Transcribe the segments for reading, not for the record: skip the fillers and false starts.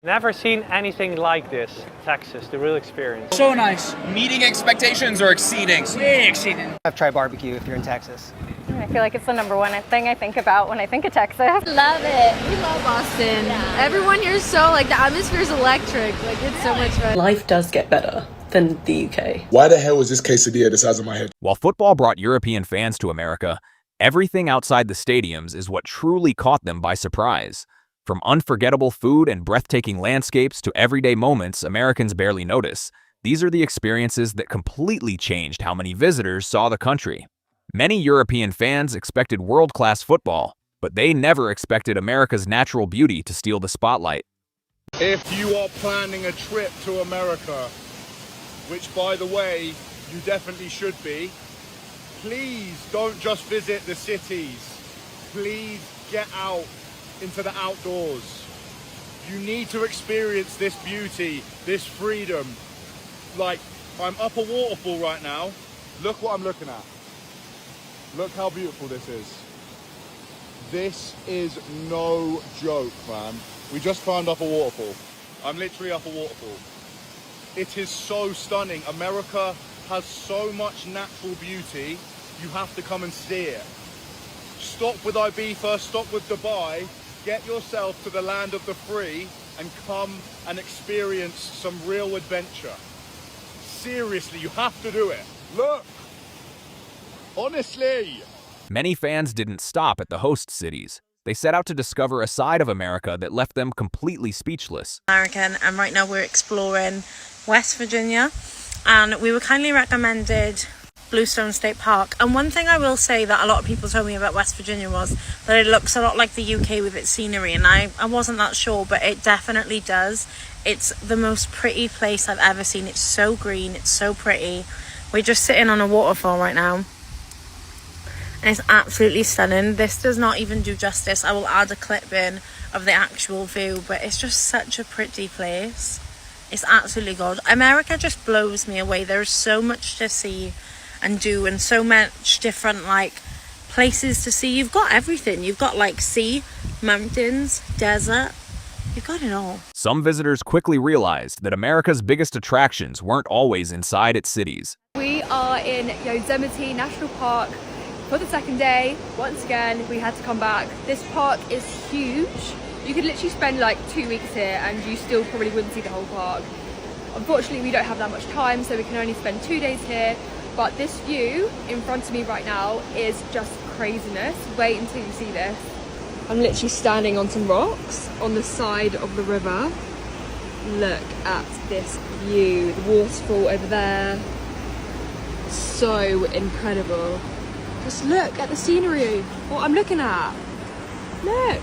Never seen anything like this. Texas, the real experience. So nice. Meeting expectations or exceeding? Way exceeding. I've tried barbecue if you're in Texas. I feel like it's the number one thing I think about when I think of Texas. Love it. We love Boston. Yeah. Everyone here is so, like, the atmosphere is electric. Like, it's so much fun. Life does get better than the UK. Why the hell is this quesadilla the size of my head? While football brought European fans to America, everything outside the stadiums is what truly caught them by surprise. From unforgettable food and breathtaking landscapes to everyday moments Americans barely notice, these are the experiences that completely changed how many visitors saw the country. Many European fans expected world-class football, but they never expected America's natural beauty to steal the spotlight. If you are planning a trip to America, which by the way, you definitely should be, please don't just visit the cities. Please get out into the outdoors. You need to experience this beauty, this freedom. Like, I'm up a waterfall right now. Look what I'm looking at. Look how beautiful this is. This is no joke, man. We just climbed up a waterfall. I'm literally up a waterfall. It is so stunning. America has so much natural beauty. You have to come and see it. Stop with Ibiza, stop with Dubai. Get yourself to the land of the free and come and experience some real adventure. Seriously, you have to do it. Look, honestly. Many fans didn't stop at the host cities. They set out to discover a side of America that left them completely speechless. American, and right now we're exploring West Virginia, and we were kindly recommended Bluestone State Park. And one thing I will say that a lot of people told me about West Virginia was that it looks a lot like the UK with its scenery, and I wasn't that sure, but it definitely does. It's the most pretty place I've ever seen. It's so green, it's so pretty. We're just sitting on a waterfall right now, and it's absolutely stunning. This does not even do justice. I will add a clip in of the actual view, but it's just such a pretty place. It's absolutely gorgeous. America just blows me away. There's so much to see and do, and so much different like places to see. You've got everything. You've got like sea, mountains, desert. You've got it all. Some visitors quickly realized that America's biggest attractions weren't always inside its cities. We are in Yosemite National Park for the second day. Once again, we had to come back. This park is huge. You could literally spend like 2 weeks here and you still probably wouldn't see the whole park. Unfortunately, we don't have that much time, so we can only spend 2 days here. But this view in front of me right now is just craziness. Wait until you see this. I'm literally standing on some rocks on the side of the river. Look at this view. The waterfall over there. So incredible. Just look at the scenery. What I'm looking at. Look.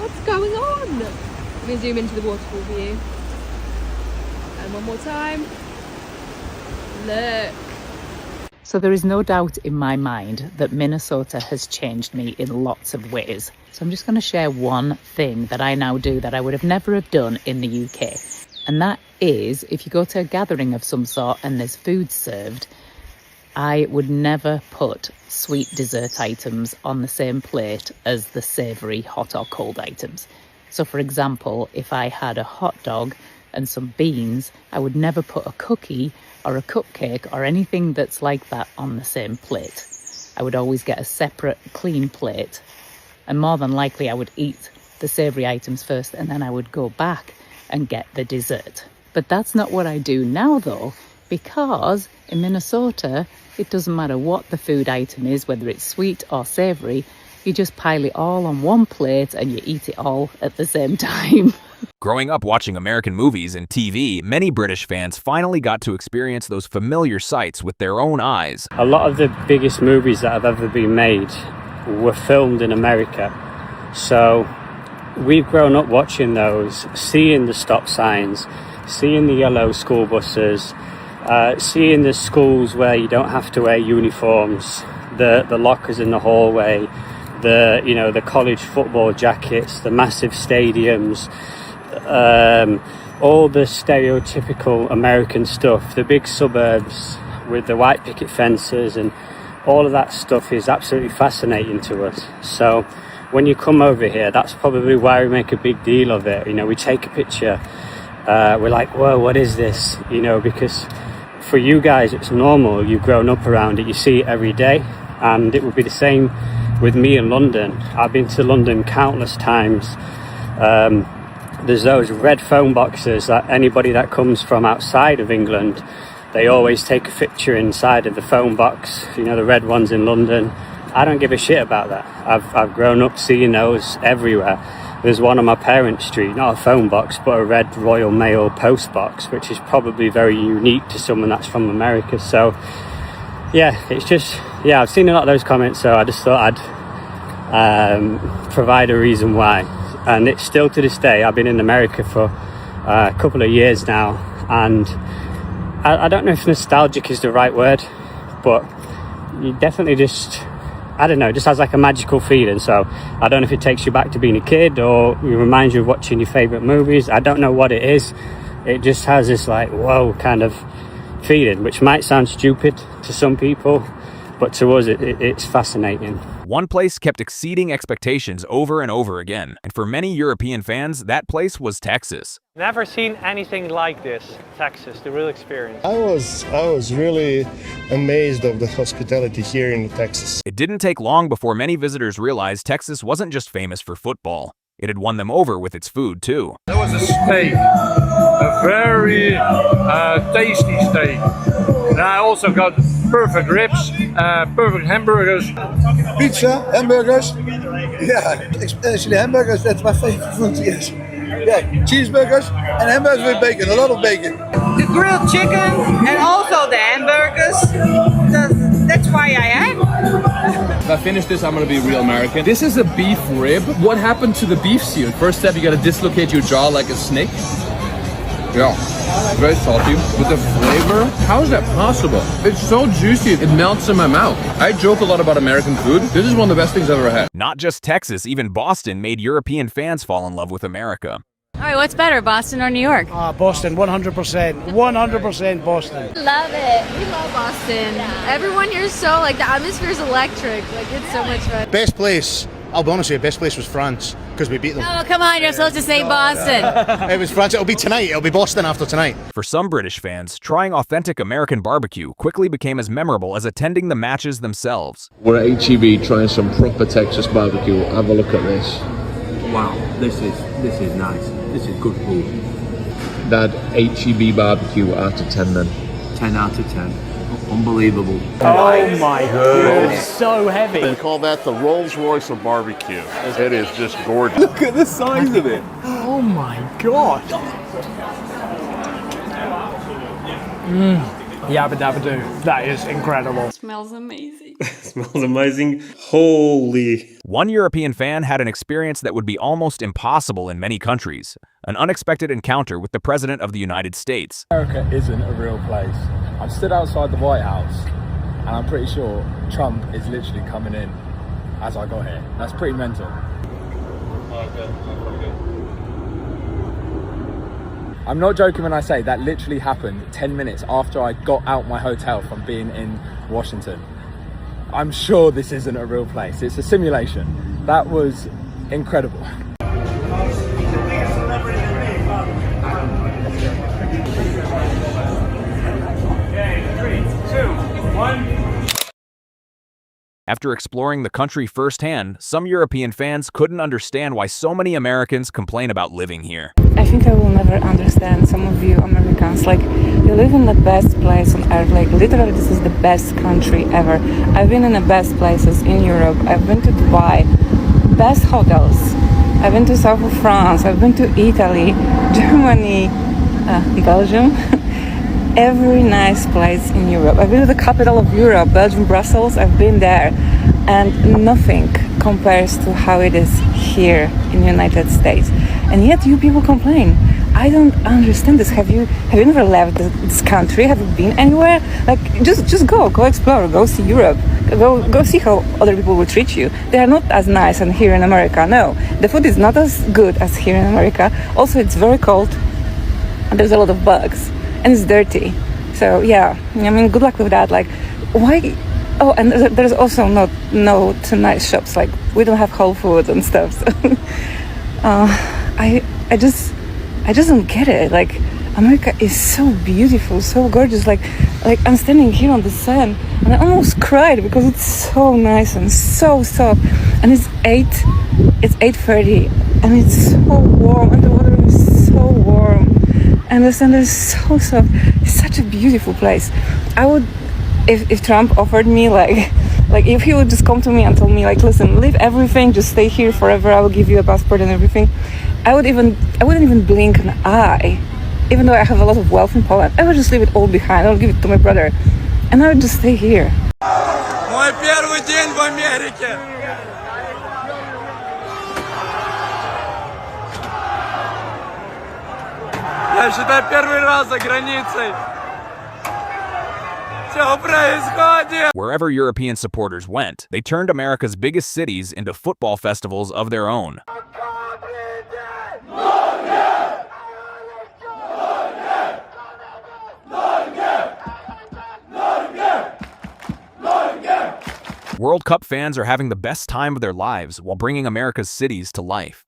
What's going on? Let me zoom into the waterfall view. And one more time. Look. So there is no doubt in my mind that Minnesota has changed me in lots of ways. So I'm just going to share one thing that I now do that I would have never have done in the UK. And that is, if you go to a gathering of some sort and there's food served, I would never put sweet dessert items on the same plate as the savoury hot or cold items. So for example, if I had a hot dog and some beans, I would never put a cookie or a cupcake or anything that's like that on the same plate. I would always get a separate clean plate, and more than likely I would eat the savoury items first and then I would go back and get the dessert. But that's not what I do now though, because in Minnesota it doesn't matter what the food item is, whether it's sweet or savoury, you just pile it all on one plate and you eat it all at the same time. Growing up watching American movies and TV, many British fans finally got to experience those familiar sights with their own eyes. A lot of the biggest movies that have ever been made were filmed in America. So we've grown up watching those, seeing the stop signs, seeing the yellow school buses, seeing the schools where you don't have to wear uniforms, the lockers in the hallway, the college football jackets, the massive stadiums, all the stereotypical American stuff, the big suburbs with the white picket fences, and all of that stuff is absolutely fascinating to us. So when you come over here, that's probably why we make a big deal of it. You know, we take a picture, we're like, whoa, what is this? You know, because for you guys, it's normal. You've grown up around it, you see it every day. And it would be the same with me in London. I've been to London countless times. There's those red phone boxes that anybody that comes from outside of England, they always take a picture inside of the phone box, you know, the red ones in London. I don't give a shit about that. I've grown up seeing those everywhere. There's one on my parents' street, not a phone box, but a red Royal Mail post box, which is probably very unique to someone that's from America. So yeah, it's just, yeah, I've seen a lot of those comments, so I just thought I'd provide a reason why. And it's still to this day. I've been in America for a couple of years now, and I don't know if nostalgic is the right word, but you definitely just, I don't know, just has like a magical feeling. So I don't know if it takes you back to being a kid or it reminds you of watching your favourite movies. I don't know what it is. It just has this like, whoa kind of feeling, which might sound stupid to some people, but to us it's fascinating. One place kept exceeding expectations over and over again, and for many European fans, that place was Texas. Never seen anything like this, Texas, the real experience. I was really amazed of the hospitality here in Texas. It didn't take long before many visitors realized Texas wasn't just famous for football. It had won them over with its food, too. That was a steak, a very tasty steak. And I also got perfect ribs, perfect hamburgers. Pizza, hamburgers. Yeah, especially hamburgers, that's my favorite food, yes. Yeah, cheeseburgers and hamburgers with bacon, a lot of bacon. The grilled chicken and also the hamburgers. That's why I am. If I finish this, I'm gonna be real American. This is a beef rib. What happened to the beef suit? First step, you gotta dislocate your jaw like a snake. Yeah, very salty. With the flavor, how is that possible? It's so juicy, it melts in my mouth. I joke a lot about American food. This is one of the best things I've ever had. Not just Texas, even Boston made European fans fall in love with America. All right, what's better, Boston or New York? Boston, 100%. 100% Boston. Love it. We love Boston. Everyone here is so, like, the atmosphere is electric. Like, it's so much fun. Best place, I'll be honest with you, best place was France, because we beat them. Oh, come on, you're supposed to say Boston. It was France, it'll be tonight, it'll be Boston after tonight. For some British fans, trying authentic American barbecue quickly became as memorable as attending the matches themselves. We're at HEB trying some proper Texas barbecue. Have a look at this. Wow, this is nice. This is good food. Dad, HEB barbecue out of 10 then. 10 out of 10. Unbelievable. Oh my god, it's so heavy. They call that the Rolls Royce of barbecue. It is just gorgeous. Look at the size of it. Oh my god. Yabba dabba doo. That is incredible. It smells amazing. Smells amazing. Holy. One European fan had an experience that would be almost impossible in many countries. An unexpected encounter with the President of the United States. America isn't a real place. I'm stood outside the White House and I'm pretty sure Trump is literally coming in as I got here. That's pretty mental. I'm not joking when I say that literally happened 10 minutes after I got out my hotel from being in Washington. I'm sure this isn't a real place. It's a simulation. That was incredible. After exploring the country firsthand, some European fans couldn't understand why so many Americans complain about living here. I think I will never understand some of you Americans. Like, you live in the best place on earth. Like, literally, this is the best country ever. I've been in the best places in Europe. I've been to Dubai, best hotels. I've been to south of France. I've been to Italy, Germany, Belgium. Every nice place in Europe. I've been to the capital of Europe, Belgium, Brussels. I've been there, and nothing compares to how it is here in the United States. And yet you people complain. I don't understand this. Have you never left this country? Have you been anywhere? Like, just go explore, go see Europe, go see how other people will treat you. They are not as nice as here in America. No, the food is not as good as here in America. Also, it's very cold, and there's a lot of bugs. And it's dirty. So yeah, I mean, good luck with that. Like, why Oh, and there's also no too nice shops. Like we don't have Whole Foods and stuff. So I just don't get it. Like America is so beautiful, so gorgeous. Like I'm standing here on the sand and I almost cried because it's so nice and so soft. And it's 8:30 and it's so warm and the water is so warm and the sand is so soft. It's such a beautiful place. I would, if Trump offered me like if he would just come to me and tell me like, listen, leave everything, just stay here forever, I will give you a passport and everything, I wouldn't even blink an eye. Even though I have a lot of wealth in Poland, I would just leave it all behind. I would give it to my brother and I would just stay here. Мой первый день в Америке. Я считаю, первый раз за границей. Wherever European supporters went, they turned America's biggest cities into football festivals of their own. World Cup fans are having the best time of their lives while bringing America's cities to life.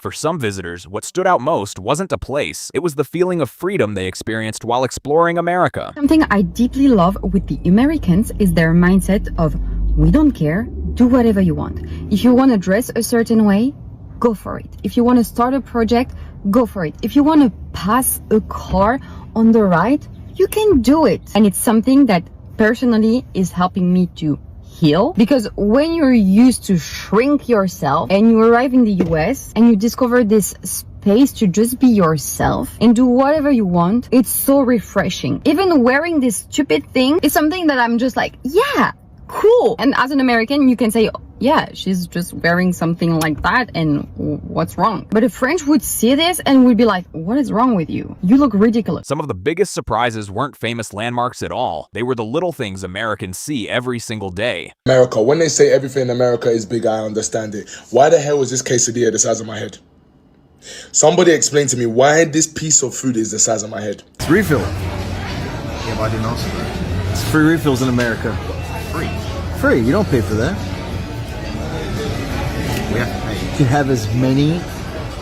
For some visitors, what stood out most wasn't a place, it was the feeling of freedom they experienced while exploring America. Something I deeply love with the Americans is their mindset of, we don't care, do whatever you want. If you want to dress a certain way, go for it. If you want to start a project, go for it. If you want to pass a car on the right, you can do it. And it's something that personally is helping me to heal, because when you're used to shrink yourself and you arrive in the US and you discover this space to just be yourself and do whatever you want, it's so refreshing. Even wearing this stupid thing is something that I'm just like, yeah, cool. And as an American, you can say, yeah, she's just wearing something like that and what's wrong? But a French would see this and would be like, what is wrong with you? You look ridiculous. Some of the biggest surprises weren't famous landmarks at all. They were the little things Americans see every single day. America, when they say everything in America is big, I understand it. Why the hell is this quesadilla the size of my head? Somebody explain to me why this piece of food is the size of my head. It's refill. Yeah, but I didn't also know. It's free refills in America. Free? Free, you don't pay for that. You can have as many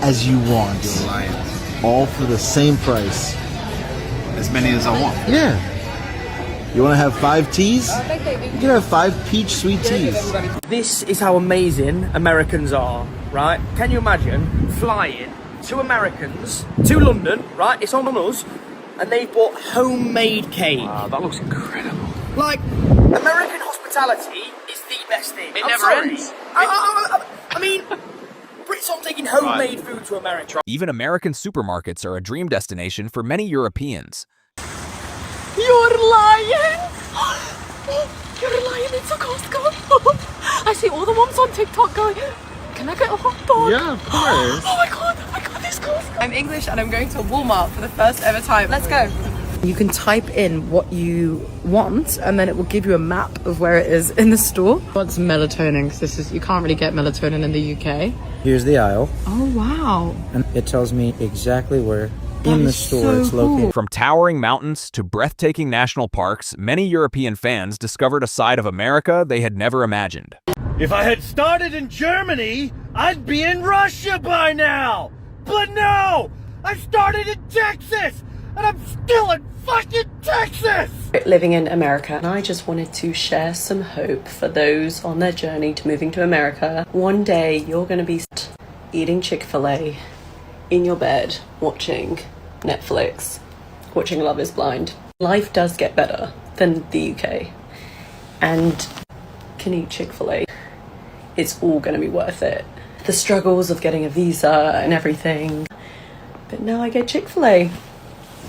as you want. You're lying. All for the same price. As many as I want? Yeah. You want to have 5 teas? You can have 5 peach sweet teas. This is how amazing Americans are, right? Can you imagine flying 2 Americans to London, right? It's on us, and they've bought homemade cake. Wow, that looks incredible. Like, American hospitality is the best thing. It never ends. I mean, Brits aren't taking homemade food to America. Even American supermarkets are a dream destination for many Europeans. You're lying! You're lying, it's a Costco. I see all the moms on TikTok going, can I get a hot dog? Yeah, of course. Oh my god, this Costco. I'm English and I'm going to Walmart for the first ever time. Let's go. You can type in what you want and then it will give you a map of where it is in the store. What's melatonin? Because you can't really get melatonin in the UK. Here's the aisle. Oh wow. And it tells me exactly where in the store it's located. From towering mountains to breathtaking national parks, many European fans discovered a side of America they had never imagined. If I had started in Germany, I'd be in Russia by now. But no, I started in Texas and I'm still in fucking Texas! Living in America, and I just wanted to share some hope for those on their journey to moving to America. One day you're going to be eating Chick-fil-A in your bed, watching Netflix, watching Love is Blind. Life does get better than the UK, and can eat Chick-fil-A. It's all going to be worth it. The struggles of getting a visa and everything, but now I get Chick-fil-A.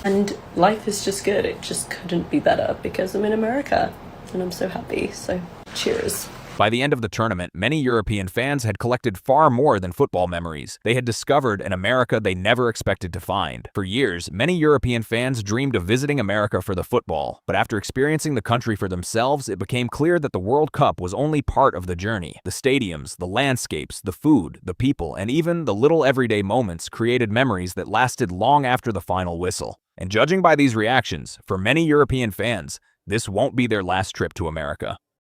And life is just good. It just couldn't be better because I'm in America and I'm so happy. So cheers. By the end of the tournament, many European fans had collected far more than football memories. They had discovered an America they never expected to find. For years, many European fans dreamed of visiting America for the football. But after experiencing the country for themselves, it became clear that the World Cup was only part of the journey. The stadiums, the landscapes, the food, the people, and even the little everyday moments created memories that lasted long after the final whistle. And judging by these reactions, for many European fans, this won't be their last trip to America.